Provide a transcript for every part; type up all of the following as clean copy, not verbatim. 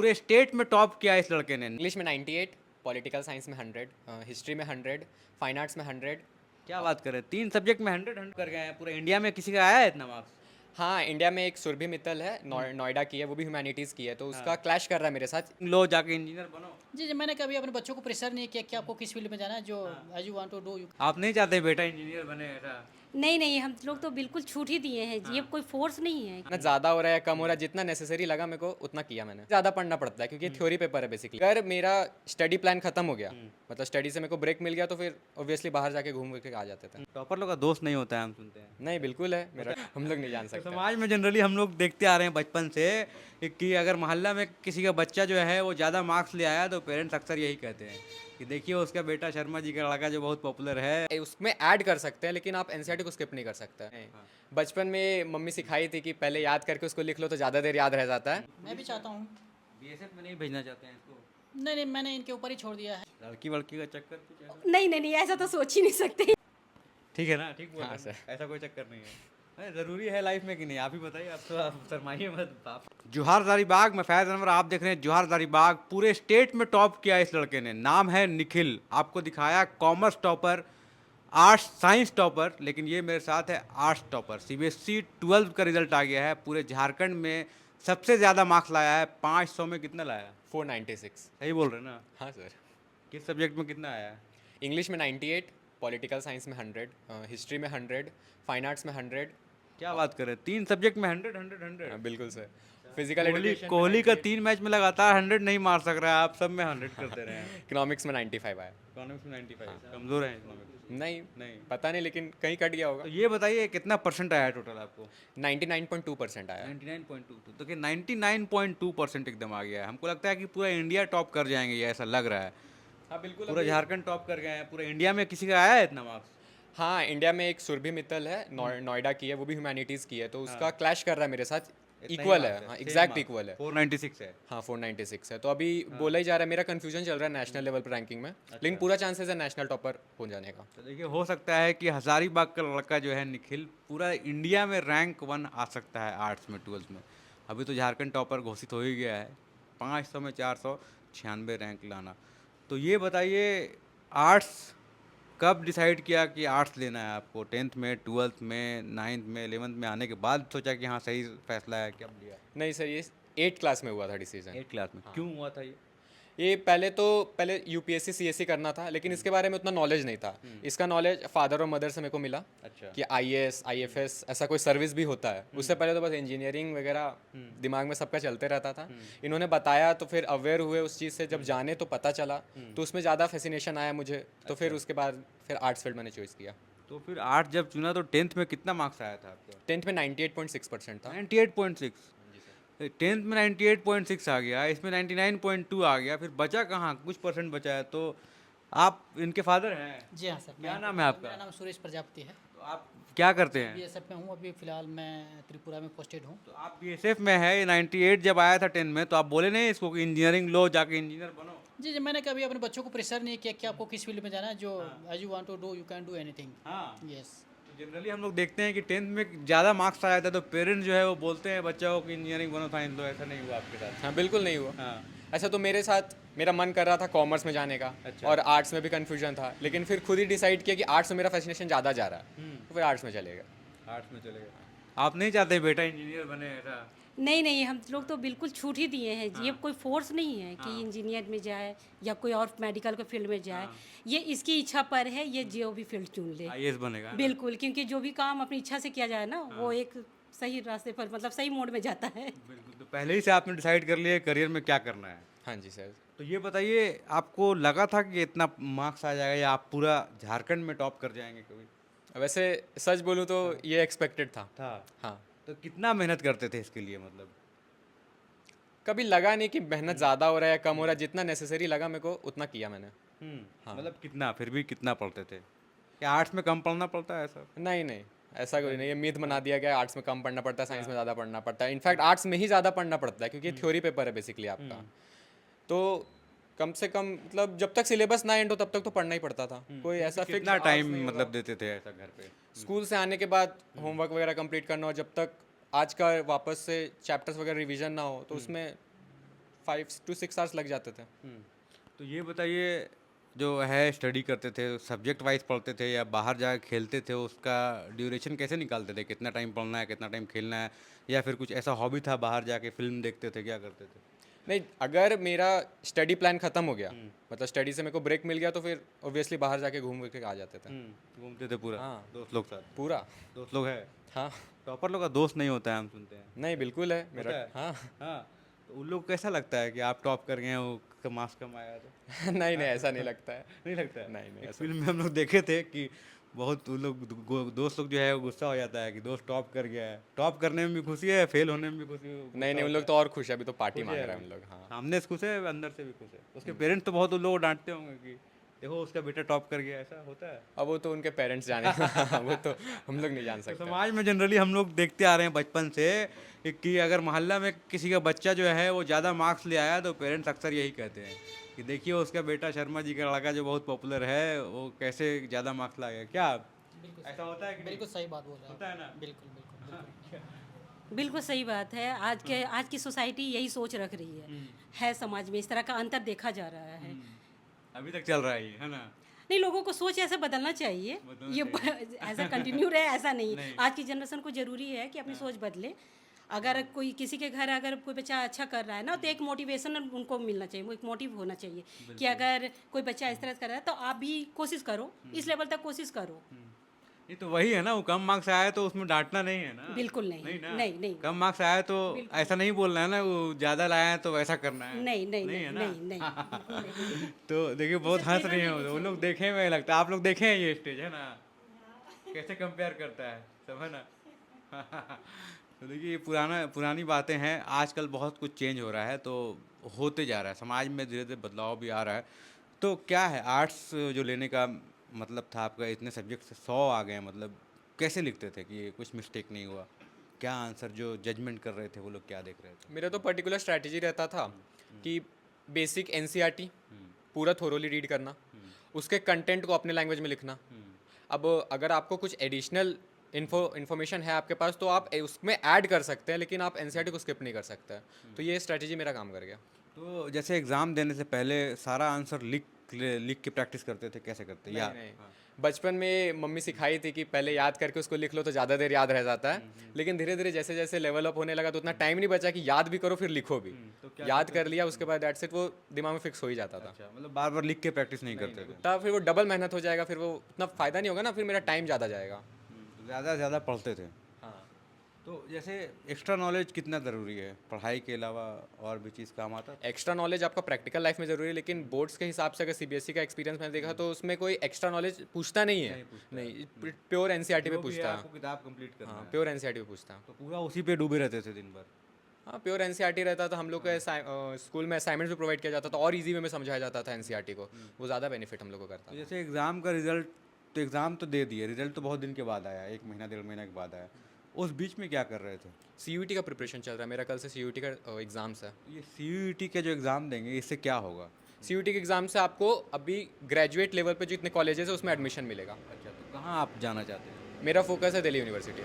पूरे स्टेट में टॉप किया इस लड़के ने। इंग्लिश में 98, पॉलिटिकल साइंस में 100, हिस्ट्री में 100, फाइन आर्ट्स में 100। क्या बात कर रहे हैं, 3 सब्जेक्ट में 100 कर गए हैं। पूरे इंडिया में किसी का आया है इतना मार्क्स? हाँ, इंडिया में एक सुरभि मित्तल है, नोएडा की है, वो भी ह्यूमैनिटीज़ की है, तो उसका क्लैश कर रहा है मेरे साथ। लो जाके इंजीनियर बनो। जी जी, मैंने कभी अपने बच्चों को प्रेशर नहीं किया कि आपको किस फील्ड में जाना है, जो as you want to do you. आप नहीं चाहते बेटा इंजीनियर बने ऐसा? नहीं नहीं, हम लोग तो बिल्कुल छूट ही दिए हैं। ये कोई फोर्स नहीं है। ना ज़्यादा हो रहा है या कम हो रहा है, जितना नेसेसरी लगा मेरे को उतना किया मैंने। ज़्यादा पढ़ना पड़ता है क्योंकि थ्योरी पेपर है बेसिकली। अगर मेरा स्टडी प्लान खत्म हो गया, मतलब स्टडी से मेरे को ब्रेक मिल गया, तो फिर ऑब्वियसली बाहर जाके घूम के आ जाते थे। टॉपर लोग का दोस्त नहीं होता है, हम सुनते हैं। नहीं, बिल्कुल है मेरा, हम लोग नहीं जान तो सकते। समाज में जनरली हम लोग देखते आ रहे हैं बचपन से कि अगर मोहल्ला में किसी का बच्चा जो है वो ज़्यादा मार्क्स ले आया तो पेरेंट्स अक्सर यही कहते हैं कि देखिए उसका बेटा शर्मा जी का लड़का जो बहुत पॉपुलर है। उसमें ऐड कर सकते हैं, लेकिन आप एनसीईआरटी को स्किप नहीं कर सकते हैं। बचपन में मम्मी सिखाई थी कि पहले याद करके उसको लिख लो तो ज़्यादा देर याद रह जाता है। मैं भी चाहता हूँ। बीएसएफ में नहीं भेजना चाहते हैं इसको? नहीं नहीं, मैंने इनके ऊपर ही छोड़ दिया है। लड़की वड़की का चक्कर कुछ ऐसा? नहीं नहीं नहीं, ऐसा तो सोच ही नहीं सकते। ठीक है ना, ठीक बोल हाँ, रहे हैं। ऐसा कोई चक्कर नहीं है। अरे ज़रूरी है लाइफ में कि नहीं, आप ही बताइए। आप तो आप शर्माइए मत बाप। जोहार दारीबाग में फैज़ अनवर आप देख रहे हैं। जोहार दारीबाग पूरे स्टेट में टॉप किया इस लड़के ने। नाम है निखिल। आपको दिखाया commerce topper, arts science topper, लेकिन ये मेरे साथ है आर्ट्स टॉपर। सीबीएसई 12th का रिजल्ट आ गया है। पूरे झारखंड में सबसे ज़्यादा मार्क्स लाया है। 500 में कितना लाया? 496। सही बोल रहे हैं ना? हाँ सर। किस सब्जेक्ट में कितना आया है? इंग्लिश में 98, पॉलिटिकल साइंस में 100, हिस्ट्री में 100, फाइन आर्ट्स में 100। क्या बात कर रहे हैं, 3 सब्जेक्ट में 100 100 100? बिल्कुल सर। फिजिकल कोहली का 3 मैच में लगातार 100 नहीं मार सक रहा है, आप सब में 100 करते रहे हैं। इकोनॉमिक्स में 95 आया। इकोनॉमिक्स में 95 कमजोर है इकोनॉमिक्स? नहीं, नहीं। पता नहीं, लेकिन कहीं कट गया होगा। तो ये बताइए कितना परसेंट आया टोटल आपको? 99.2% आया। 99.2। तो 99.2% एकदम आ गया है। हमको लगता है कि पूरा इंडिया टॉप कर जाएंगे, ये ऐसा लग रहा है। हाँ बिल्कुल। पूरा झारखंड टॉप कर गए हैं। पूरे इंडिया में किसी का आया है इतना मार्क्स? हाँ, इंडिया में एक सुरभि मित्तल है, नोएडा की है, वो भी ह्यूमैनिटीज़ की है, तो उसका क्लैश कर रहा है मेरे साथ। इक्वल है, हाँ एग्जैक्ट इक्वल है। 496 है। हाँ 496 है, तो अभी बोला ही जा रहा है। मेरा कंफ्यूजन चल रहा है नेशनल लेवल पर रैंकिंग में, लेकिन पूरा चांसेस है नेशनल टॉपर हो जाने का। तो देखिए हो सकता है कि हजारीबाग का लड़का जो है निखिल पूरा इंडिया में रैंक 1 आ सकता है आर्ट्स में 12th में। अभी तो झारखंड टॉपर घोषित हो ही गया है। 500 में 496 रैंक लाना। तो ये बताइए आर्ट्स कब डिसाइड किया कि आर्ट्स लेना है आपको? 10th में, 12th में, 9th में, 11th में आने के बाद सोचा कि हाँ सही फैसला है, कब लिया? नहीं सर, ये 8th क्लास में हुआ था डिसीजन। 8th क्लास में क्यों हुआ था ये? ये पहले यूपीएससी सीएससी करना था, लेकिन इसके बारे में उतना नॉलेज नहीं था। इसका नॉलेज फादर और मदर से मेरे को मिला। अच्छा। कि आईएएस आईएफएस ऐसा कोई सर्विस भी होता है। उससे पहले तो बस इंजीनियरिंग वगैरह दिमाग में सबका चलते रहता था। इन्होंने बताया तो फिर अवेयर हुए उस चीज़ से, जब जाने तो पता चला, तो उसमें ज़्यादा फैसिनेशन आया मुझे। तो फिर उसके बाद फिर आर्ट्स फील्ड मैंने चॉइस किया। तो फिर आर्ट्स जब चुना तो 10th में कितना मार्क्स आया था आपका? 10th में 98.6% था। 98.6? 10th में 98.6 आ गया, इसमें 99.2 आ गया, फिर बचा कहाँ? कुछ परसेंट बचा है। तो आप इनके फादर हैं? जी हाँ सर। क्या नाम है आपका? मेरा नाम सुरेश प्रजापति है। तो आप क्या करते हैं? बीएसएफ में हूँ अभी फ़िलहाल, मैं त्रिपुरा में पोस्टेड हूँ। तो आप बीएसएफ में है। 98 जब आया था 10 में, तो आप बोले नहीं इसको कि इंजीनियरिंग लो, जाके इंजीनियर बनो? जी जी, मैंने कभी अपने बच्चों को प्रेशर नहीं किया कि आपको किस फील्ड में जाना है, जो as you want to do you can do anything. हाँ। यस। जनरली हम लोग देखते हैं कि 10th में ज़्यादा मार्क्स आया था तो पेरेंट्स जो है वो बोलते हैं बच्चा को कि इंजीनियरिंग बनो, साइंस लो। ऐसा नहीं हुआ आपके साथ? हाँ बिल्कुल नहीं हुआ। हाँ। अच्छा, तो मेरे साथ मेरा मन कर रहा था कॉमर्स में जाने का। अच्छा। और आर्ट्स में भी कन्फ्यूजन था, लेकिन फिर खुद ही डिसाइड किया कि आर्ट्स में मेरा फैसिनेशन ज़्यादा जा रहा है, तो फिर आर्ट्स में चलेगा। आर्ट्स में चले गए। आप नहीं चाहते बेटा इंजीनियर बने ऐसा? नहीं नहीं, हम लोग तो बिल्कुल छूट ही दिए हैं। ये कोई फोर्स नहीं है कि इंजीनियर में जाए या कोई और मेडिकल के फील्ड में जाए। ये इसकी इच्छा पर है, ये जो भी फील्ड चुन ले। आईएएस बनेगा? बिल्कुल, क्योंकि जो भी काम अपनी इच्छा से किया जाए ना, वो एक सही रास्ते पर, मतलब सही मोड में जाता है। बिल्कुल। तो पहले ही से आपने डिसाइड कर लिया करियर में क्या करना है? हाँ जी सर। तो ये बताइए आपको लगा था कि इतना मार्क्स आ जाएगा या आप पूरा झारखंड में टॉप कर जाएंगे कभी? वैसे सच बोलूँ तो ये एक्सपेक्टेड था। हाँ, तो कितना मेहनत करते थे इसके लिए मतलब? कभी लगा नहीं कि मेहनत ज़्यादा हो रहा है या कम हो रहा है, जितना नेसेसरी लगा मेरे को उतना किया मैंने। हाँ। मतलब कितना, फिर भी कितना पढ़ते थे? क्या आर्ट्स में कम पढ़ना पड़ता है ऐसा? नहीं नहीं, ऐसा कोई नहीं। ये मिथ बना दिया गया आर्ट्स में कम पढ़ना पड़ता है, साइंस में ज़्यादा पढ़ना पड़ता है। इनफैक्ट आर्ट्स में ही ज़्यादा पढ़ना पड़ता है, क्योंकि थ्योरी पेपर है बेसिकली आपका। तो कम से कम मतलब जब तक सिलेबस ना एंड हो तब तक तो पढ़ना ही पड़ता था। कोई ऐसा फिक्स कितना टाइम मतलब देते थे ऐसा घर पे? स्कूल से आने के बाद होमवर्क वगैरह कंप्लीट करना हो, जब तक आज का वापस से चैप्टर्स वगैरह रिवीजन ना हो, तो उसमें 5 to 6 आवर्स लग जाते थे। तो ये बताइए, जो है स्टडी करते थे सब्जेक्ट वाइज पढ़ते थे या बाहर जाकर खेलते थे, उसका ड्यूरेशन कैसे निकालते थे? कितना टाइम पढ़ना है, कितना टाइम खेलना है, या फिर कुछ ऐसा हॉबी था, बाहर जाके फिल्म देखते थे, क्या करते थे? नहीं, अगर मेरा स्टडी प्लान ख़त्म हो गया, मतलब स्टडी से मेरे को ब्रेक मिल गया, तो फिर ऑब्वियसली बाहर जाके घूम के आ जाते थे। घूमते थे पूरा? हाँ। दोस्त लोग साथ? पूरा। दोस्त लोग है? हाँ। टॉपर लोग का दोस्त नहीं होता है, हम सुनते हैं। नहीं, बिल्कुल है मेरा। होता है? हाँ। हाँ। तो उन लोग को कैसा लगता है कि आप टॉप कर गए हैं, वो मार्क्स कम आया तो? नहीं, नहीं, ऐसा नहीं लगता है। नहीं लगता है? नहीं, नहीं, एक ऐसा फिल्म में हम लोग देखे थे कि बहुत उन लोग दोस्त लोग जो है वो गुस्सा हो जाता है कि दोस्त टॉप कर गया है। टॉप करने में भी खुशी है, फेल होने में भी खुशी है? नहीं, नहीं, उन लोग तो और खुश है, अभी तो पार्टी खुश मांग है रहे हैं अभी। उन लोग। हाँ। सामने से खुश है, अंदर से भी खुश है। उसके पेरेंट्स तो बहुत उन लोग को डांटते होंगे कि देखो उसका बेटा टॉप कर गया, ऐसा होता है? अब वो तो उनके पेरेंट्स जाने। वो तो हम लोग नहीं जान तो सकते। समाज में जनरली हम लोग देखते आ रहे हैं बचपन से कि अगर मोहल्ला में किसी का बच्चा जो है वो ज़्यादा मार्क्स ले आया तो पेरेंट्स अक्सर यही कहते हैं कि देखिए उसका बेटा शर्मा जी का लड़का जो बहुत पॉपुलर है वो कैसे ज़्यादा मार्क्स ला गया। क्या ऐसा होता है कि नहीं? बिल्कुल सही बात बोल रहे हैं होता है ना? आप। बिल्कुल बिल्कुल बिल्कुल सही बात है। आज की सोसाइटी यही सोच रख रही है समाज में इस तरह का अंतर देखा जा रहा है। अभी तक चल रहा है ये, है ना? नहीं, लोगों को सोच ऐसे बदलना चाहिए। ये ऐसा कंटिन्यू रहे ऐसा नहीं। आज की जनरेशन को ज़रूरी है कि अपनी सोच बदले। अगर कोई किसी के घर अगर कोई बच्चा अच्छा कर रहा है ना, तो एक मोटिवेशन उनको मिलना चाहिए, वो एक मोटिव होना चाहिए कि अगर कोई बच्चा इस तरह से कर रहा है तो आप भी कोशिश करो, इस लेवल तक कोशिश करो। ये तो वही है ना, वो कम मार्क्स आया तो उसमें डांटना नहीं है ना? बिल्कुल नहीं, नहीं ना? नहीं, नहीं। कम मार्क्स आया तो ऐसा नहीं बोलना है ना, वो ज़्यादा लाया है तो वैसा करना है। नहीं, नहीं, नहीं नहीं, है ना? नहीं, नहीं, बिल्कुल नहीं। तो देखिए बहुत हंस रही हैं वो लोग, देखे में लगता है आप लोग देखे हैं ये स्टेज, है ना? कैसे कंपेयर करता है सब, है ना? तो देखिए ये पुरानी बातें हैं। आजकल बहुत कुछ चेंज हो रहा है, तो होते जा रहा है समाज में, धीरे धीरे बदलाव भी आ रहा है। तो क्या है आर्ट्स जो लेने का मतलब था आपका, इतने सब्जेक्ट से 100 आ गए, मतलब कैसे लिखते थे कि कुछ मिस्टेक नहीं हुआ? क्या आंसर जो जजमेंट कर रहे थे वो लोग क्या देख रहे थे? मेरा तो पर्टिकुलर स्ट्रैटेजी रहता था कि बेसिक एनसीईआरटी पूरा थोरोली रीड करना, उसके कंटेंट को अपने लैंग्वेज में लिखना। अब अगर आपको कुछ एडिशनल इन्फॉर्मेशन है आपके पास तो आप उसमें ऐड कर सकते हैं, लेकिन आप एनसीईआरटी को स्किप नहीं कर सकते हैं। तो ये स्ट्रैटेजी मेरा काम कर गया। तो जैसे एग्ज़ाम देने से पहले सारा आंसर लिख के प्रैक्टिस करते थे, कैसे करते? या नहीं, बचपन में मम्मी सिखाई थी कि पहले याद करके उसको लिख लो तो ज़्यादा देर याद रह जाता है, लेकिन धीरे धीरे जैसे जैसे लेवल अप होने लगा तो उतना टाइम नहीं बचा कि याद भी करो फिर लिखो भी। तो याद कर लिया उसके बाद दैट्स इट, वो दिमाग में फिक्स हो ही जाता था। अच्छा, मतलब बार बार लिख के प्रैक्टिस नहीं करते थे? तब फिर वो डबल मेहनत हो जाएगा, फिर वो उतना फ़ायदा नहीं होगा ना, फिर मेरा टाइम ज़्यादा जाएगा। तो ज़्यादा से ज़्यादा पढ़ते थे। हाँ। तो जैसे एक्स्ट्रा नॉलेज कितना ज़रूरी है पढ़ाई के अलावा, और भी चीज़ काम आता है? एक्स्ट्रा नॉलेज आपका प्रैक्टिकल लाइफ में ज़रूरी है, लेकिन बोर्ड्स के हिसाब से अगर सीबीएसई का एक्सपीरियंस मैंने देखा तो उसमें कोई एक्स्ट्रा नॉलेज पूछता नहीं है। नहीं, प्योर एनसीईआरटी पे जो भी है, पूछता है। आपको किताब कंप्लीट करना हाँ, है, प्योर एनसीईआरटी पे पूछता है। तो पूरा उसी पे डूबे रहते थे दिन भर? हाँ, प्योर एनसीईआरटी रहता था। हम लोग को स्कूल में असाइनमेंट्स भी प्रोवाइड किया जाता था और इजी वे में समझाया जाता था एनसीईआरटी को। वो ज़्यादा बेनिफिट हम लोग को करता तो था। जैसे एग्ज़ाम का रिजल्ट, तो एग्ज़ाम तो दे दिए, रिजल्ट तो बहुत दिन के बाद आया, 1 महीना 1.5 महीना के बाद आया, उस बीच में क्या कर रहे थे? सीयूईटी का प्रिपरेशन चल रहा है मेरा, कल से सीयूईटी का एग्ज़ाम्स है। ये सीयूईटी के जो एग्ज़ाम देंगे इससे क्या होगा? सीयूईटी के एग्ज़ाम से आपको अभी ग्रेजुएट लेवल पे जो इतने कॉलेजेस है उसमें एडमिशन मिलेगा। अच्छा, तो कहाँ आप जाना चाहते हैं? मेरा फोकस है दिल्ली यूनिवर्सिटी।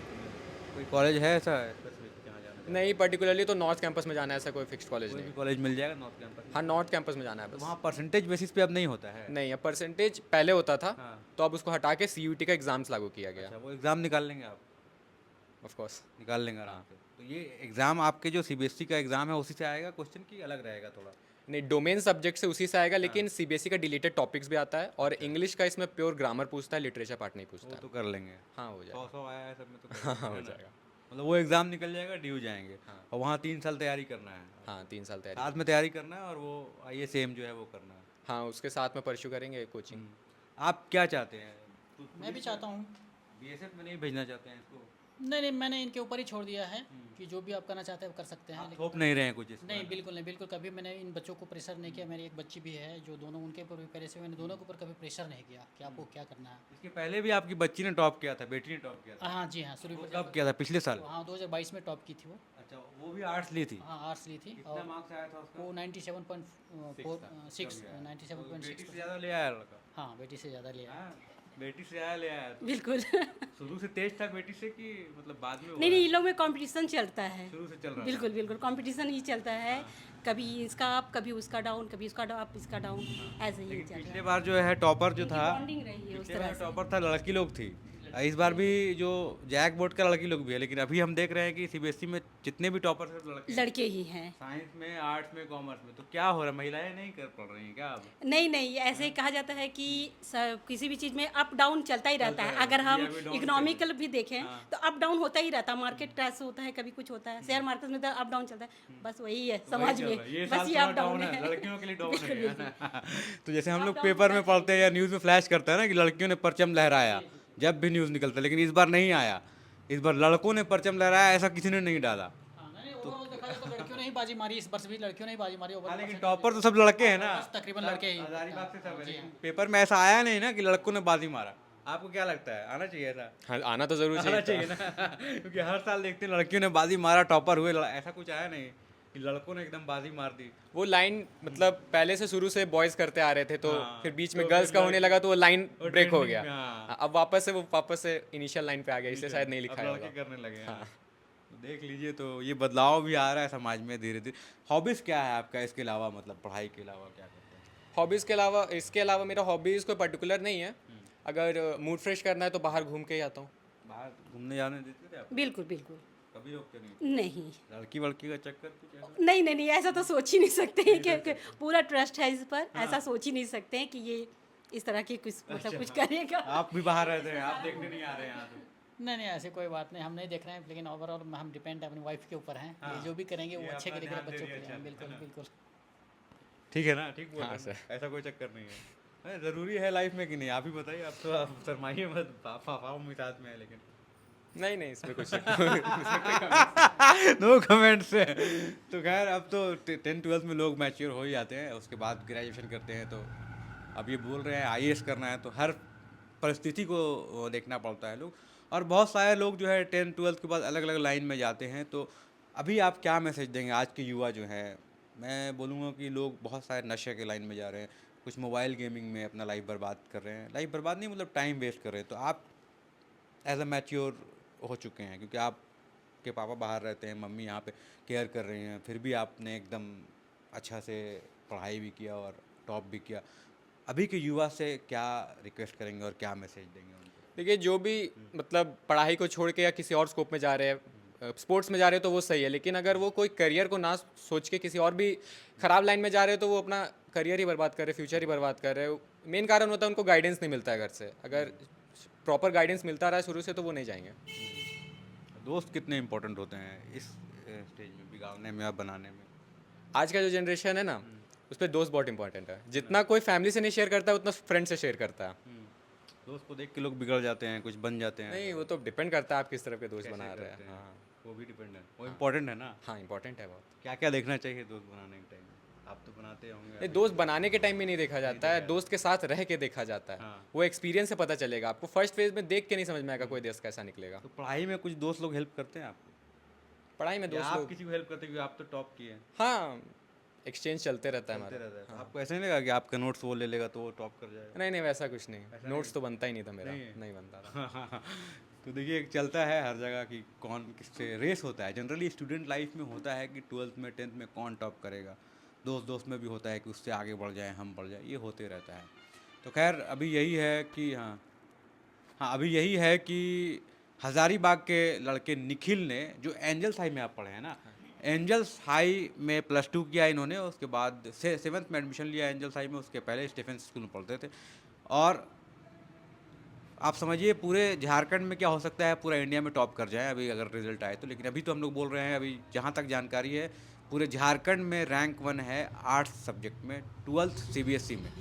कोई कॉलेज है ऐसा स्पेसिफिक जहाँ जाना? नहीं, पर्टिकुलरली तो नॉर्थ कैंपस में जाना है, ऐसा कोई फिक्स कॉलेज कोई नहीं। भी कॉलेज मिल जाएगा नॉर्थ कैंपस? हाँ, नॉर्थ कैंपस में जाना है तो बस। वहाँ परसेंटेज बेसिस पे अब नहीं होता है? नहीं, अब परसेंटेज पहले होता था, हाँ। तो अब उसको हटा के सीयूईटी का एग्ज़ाम्स लागू किया गया। अच्छा, वो एग्ज़ाम निकाल लेंगे आप? Of course. निकाल लेंगे आराम से? तो ये एग्ज़ाम आपके जो सीबीएसई का एग्ज़ाम है उसी से आएगा क्वेश्चन, की अलग रहेगा थोड़ा? नहीं, डोमेन सब्जेक्ट से उसी से आएगा, लेकिन सीबीएसई का डिलीटेड टॉपिक्स भी आता है और इंग्लिश का इसमें प्योर ग्रामर पूछता है, लिटरेचर पार्ट नहीं पूछता वो है। तो कर लेंगे। हाँ, हो जाएगा। 100 आया है सब में तो कर हाँ, लेंगे, हो है ना? जाएगा। मतलब वो एग्ज़ाम निकल जाएगा, ड्यू जाएंगे, और वहाँ 3 साल तैयारी करना है, हाँ, 3 साल तैयारी। साथ में तैयारी करना है, और वो ISAM जो है वो करना है। हाँ, उसके साथ में परस्यू करेंगे कोचिंग। आप क्या चाहते हैं? मैं भी चाहता हूँ। बीएसएफ में नहीं भेजना चाहते हैं इसको? नहीं, मैंने इनके ऊपर ही छोड़ दिया है कि जो भी आप करना चाहते हैं वो कर सकते हैं। आप लेकिन थोप नहीं रहे हैं कुछ इसमें? नहीं, बिल्कुल नहीं, बिल्कुल कभी मैंने इन बच्चों को प्रेशर नहीं किया। मेरी एक बच्ची भी है जो दोनों उनके ऊपर भी पहले से मैंने दोनों के ऊपर कभी प्रेशर नहीं किया कि आपको क्या करना है। इसके पहले भी आपकी बच्ची ने टॉप किया था, बेटी ने टॉप किया था? हाँ जी, हाँ, शुरू वो में कब किया था, पिछले साल? हाँ 2022 में टॉप की थी वो। अच्छा, वो भी आर्ट्स ली थी? हाँ, आर्ट्स ली थी कितना और मार्क्स आया था उसका? वो 97.6 तो बेटी से 97.6। ज़्यादा ले आया लड़का? हाँ, बेटी से ज़्यादा लिया है। हाँ। बेटी से आया ले आया तो बिल्कुल शुरू से तेज था बेटी से कि मतलब बाद में हुआ? नहीं इन लोग में कंपटीशन चलता है। शुरू से चल रहा बिल्कुल बिल्कुल कंपटीशन ही चलता है। कभी इसका अप, कभी उसका डाउन, कभी उसका अप, इसका डाउन, ऐसे ही लेकिन चल रहा पिछले बार जो है टॉपर जो है। था, बॉन्डिंग रही है उस पिछले तरह बार से। टॉपर था लड़की लोग थी, इस बार भी जो जैक बोर्ड का लड़की लोग भी है, लेकिन अभी हम देख रहे हैं कि सीबीएसई में जितने भी टॉपर हैं लड़के हैं। लड़के ही हैं। साइंस में, आर्ट्स में, कॉमर्स में, तो क्या हो रहा है, महिलाएं नहीं कर पड़ रही हैं क्या अब? नहीं नहीं ऐसे कहा जाता है कि किसी भी चीज़ में अप डाउन चलता ही रहता है। अगर हम ये अभी down इकोनॉमिकल भी देखें तो अप डाउन होता ही रहता है। मार्केट क्रैश होता है, कभी कुछ होता है, शेयर मार्केट में तो अप डाउन चलता है। बस वही है समाज चल में, रहा है। ये बस साल ये थोड़ा अप डाउन डाउन है, है। लड़कियों के लिए डाउन बिल्कुल, है। तो जैसे हम लोग पेपर में पढ़ते हैं या न्यूज़ में फ्लैश करते हैं ना कि लड़कियों ने परचम लहराया, जब भी न्यूज़ निकलता है, लेकिन इस बार नहीं आया। इस बार लड़कों ने परचम लहराया, ऐसा किसी ने नहीं डाला। हाँ, नहीं ओवरऑल देखा जाए तो लड़कियों ने ही बाजी मारी इस वर्ष भी, लड़कियों ने ही बाजी मारी हाँ, ओवरऑल। लेकिन टॉपर तो सब लड़के हैं ना, तकरीबन लड़के ही। हजारीबाग से सब है, लेकिन पेपर में ऐसा आया नहीं ना कि लड़कों ने बाजी मारा। आपको क्या लगता है, आना चाहिए ऐसा? हाँ, आना तो ज़रूर आना चाहिए चाहिए ना, क्योंकि हर साल देखते हैं लड़कियों ने बाजी मारा, टॉपर हुए, ऐसा कुछ आया नहीं कि लड़कों ने एकदम बाजी मार दी। वो लाइन मतलब पहले से शुरू से बॉयज़ करते आ रहे थे, तो हाँ, फिर बीच तो में गर्ल्स फिर का होने लगा तो वो लाइन वो ब्रेक हो trending गया। में, हाँ। हाँ, अब वापस से इनिशियल लाइन पे आ गया, इसलिए शायद नहीं लिखा अब है लड़के होगा। करने लगे हैं। तो देख लीजिए, तो ये बदलाव भी आ रहा है समाज में धीरे धीरे। हॉबीज क्या है आपका इसके अलावा, मतलब पढ़ाई के अलावा क्या करते हैं? हॉबीज़ के अलावा, इसके अलावा मेरा हॉबीज़ कोई पर्टिकुलर नहीं है। अगर मूड फ्रेश करना है तो बाहर घूम के ही आता हूँ। बाहर घूमने जाने देते थे आप? बिल्कुल बिल्कुल कभी रोकते नहीं? नहीं लड़की वड़की का चक्कर कुछ ऐसा? नहीं नहीं नहीं ऐसा तो सोच ही नहीं सकते हैं कि पूरा ट्रस्ट है इस पर। ऐसा सोच ही नहीं सकते हैं कि ये इस तरह की कुछ मतलब कुछ करेगा। आप भी बाहर रहते हैं, आप देखने नहीं आ रहे हैं यहाँ तो? नहीं नहीं ऐसी कोई बात नहीं, हम नहीं देख रहे हैं, लेकिन ओवरऑल हम डिपेंड अपनी वाइफ के ऊपर हैं। ये जो भी करेंगे वो ये अच्छे के अपना लिए ध्यान दे बच्चों रही है, के लिए। अच्छा। बिल्कुल बिल्कुल। ठीक है ना, ठीक बोल हाँ, रहे हैं। सर। ऐसा कोई चक्कर नहीं है। अरे, जरूरी है लाइफ में कि नहीं, आप ही बताइए। आप तो आप शर्माइए मत, पापा मम्मी साथ में है, लेकिन नहीं नहीं, इसमें कुछ नो कमेंट्स। तो खैर, अब तो 10th-12th में लोग मैच्योर हो ही जाते हैं, उसके बाद ग्रेजुएशन करते हैं। तो अब ये बोल रहे हैं आईएएस करना है, तो हर परिस्थिति को देखना पड़ता है लोग। और बहुत सारे लोग जो है 10th-12th के बाद अलग अलग लाइन में जाते हैं। तो अभी आप क्या मैसेज देंगे आज के युवा जो हैं? मैं बोलूँगा कि लोग बहुत सारे नशे के लाइन में जा रहे हैं, कुछ मोबाइल गेमिंग में अपना लाइफ बर्बाद कर रहे हैं। लाइफ बर्बाद नहीं, मतलब टाइम वेस्ट कर रहे हैं। तो आप एज अ मैच्योर हो चुके हैं, क्योंकि आपके पापा बाहर रहते हैं, मम्मी यहाँ पे केयर कर रही हैं, फिर भी आपने एकदम अच्छा से पढ़ाई भी किया और टॉप भी किया। अभी के युवा से क्या रिक्वेस्ट करेंगे और क्या मैसेज देंगे उनको? देखिए, जो भी मतलब पढ़ाई को छोड़ के या किसी और स्कोप में जा रहे हैं, स्पोर्ट्स में जा रहे हैं तो वो सही है, लेकिन अगर वो कोई करियर को ना सोच के किसी और भी ख़राब लाइन में जा रहे हैं तो वो अपना करियर ही बर्बाद कर रहे हैं, फ्यूचर ही बर्बाद कर रहे हैं। मेन कारण होता है उनको गाइडेंस नहीं मिलता है घर से। अगर प्रॉपर गाइडेंस मिलता रहा है शुरू से तो वो नहीं जाएंगे। दोस्त कितने इंपॉर्टेंट होते हैं इस स्टेज में, बिगाड़ने में या बनाने में? आज का जो जनरेशन है ना, उस पर दोस्त बहुत इंपॉर्टेंट है। जितना कोई फैमिली से नहीं शेयर करता है उतना फ्रेंड से शेयर करता है। दोस्त को देख के लोग बिगड़ जाते हैं, कुछ बन जाते हैं। नहीं, वो तो डिपेंड करता है आप किस तरह के दोस्त कैसे बना रहे करते हैं। हैं, हाँ वो भी डिपेंड है, वो इम्पोर्टेंट है ना। हाँ, इंपॉर्टेंट है बहुत। क्या क्या देखना चाहिए दोस्त बनाने के टाइम? आप तो बनाते होंगे। नहीं, दोस्त बनाने के टाइम में नहीं देखा जाता है, दोस्त के साथ रह के देखा जाता है। हाँ। वो एक्सपीरियंस से पता चलेगा आपको। फर्स्ट फेज में देख के नहीं समझ में आएगा कोई दोस्त कैसा निकलेगा। तो पढ़ाई में कुछ दोस्त लोग हेल्प करते हैं आपको? पढ़ाई में या दोस्त आप लोग, किसी को हेल्प करते हैं, क्योंकि आप तो टॉप किए हैं? हाँ, एक्सचेंज चलते रहता है चलते हमारा। रहता है। तो आपको ऐसा नहीं लगा कि आपका नोट्स वो ले लेगा तो वो टॉप कर जाएगा? नहीं नहीं, वैसा कुछ नहीं। नोट्स तो बनता ही नहीं था मेरा, नहीं है? नहीं बनता था। तो देखिए, एक चलता है हर जगह कि कौन किससे रेस होता है। जनरली स्टूडेंट लाइफ में होता है कि 12th में 10th में कौन टॉप करेगा। दोस्त दोस्त में भी होता है कि उससे आगे बढ़ जाए, हम बढ़ जाए, ये होते रहता है। तो खैर, अभी यही है कि अभी यही है कि हज़ारीबाग के लड़के निखिल ने, जो एंजल्स हाई में आप पढ़े हैं ना, एंजल्स हाई में +2 किया इन्होंने, उसके बाद 7th में एडमिशन लिया एंजल्स हाई में। उसके पहले स्टीफेंस स्कूल में पढ़ते थे। और आप समझिए पूरे झारखंड में क्या हो सकता है, पूरा इंडिया में टॉप कर जाए अभी अगर रिजल्ट आए तो। लेकिन अभी तो हम लोग बोल रहे हैं, अभी जहाँ तक जानकारी है, पूरे झारखंड में रैंक 1 है आर्ट्स सब्जेक्ट में, 12th सीबीएसई में,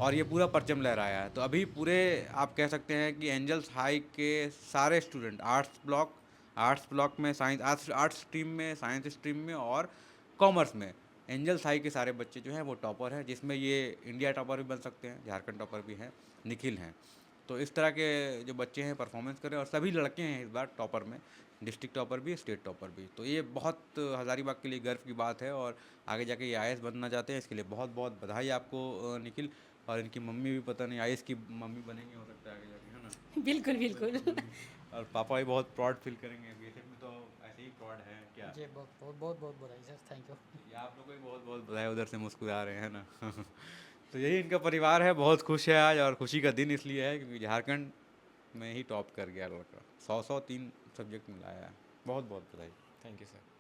और ये पूरा परचम लहराया है। तो अभी पूरे आप कह सकते हैं कि एंजल्स हाई के सारे स्टूडेंट आर्ट्स ब्लॉक में, आर्ट्स स्ट्रीम में, साइंस स्ट्रीम में और कॉमर्स में, एंजल्स हाई के सारे बच्चे जो हैं वो टॉपर हैं, जिसमें ये इंडिया टॉपर भी बन सकते हैं, झारखंड टॉपर भी हैं, निखिल हैं। तो इस तरह के जो बच्चे हैं परफॉर्मेंस करें, और सभी लड़के हैं इस बार टॉपर में, डिस्ट्रिक्ट टॉपर भी, स्टेट टॉपर भी। तो ये बहुत हज़ारीबाग के लिए गर्व की बात है, और आगे जाके ये आईएएस बनना चाहते हैं, इसके लिए बहुत बहुत बधाई आपको निखिल। और इनकी मम्मी भी पता नहीं आयुष की मम्मी बनेंगी हो सकता है आगे जाके, है ना। बिल्कुल बिल्कुल। और पापा भी बहुत प्राउड फील करेंगे, बीएसएफ में तो ऐसे ही प्राउड है क्या। जी बहुत बहुत बहुत बहुत बधाई सर, थैंक यू। ये आप लोग को भी बहुत बहुत बधाई, उधर से मुस्कुरा रहे हैं ना। तो यही इनका परिवार है, बहुत खुश है आज, और खुशी का दिन इसलिए है क्योंकि झारखंड में ही टॉप कर गया लड़का, 100 3 सब्जेक्ट में लाया है। बहुत बहुत बधाई। Thank you sir.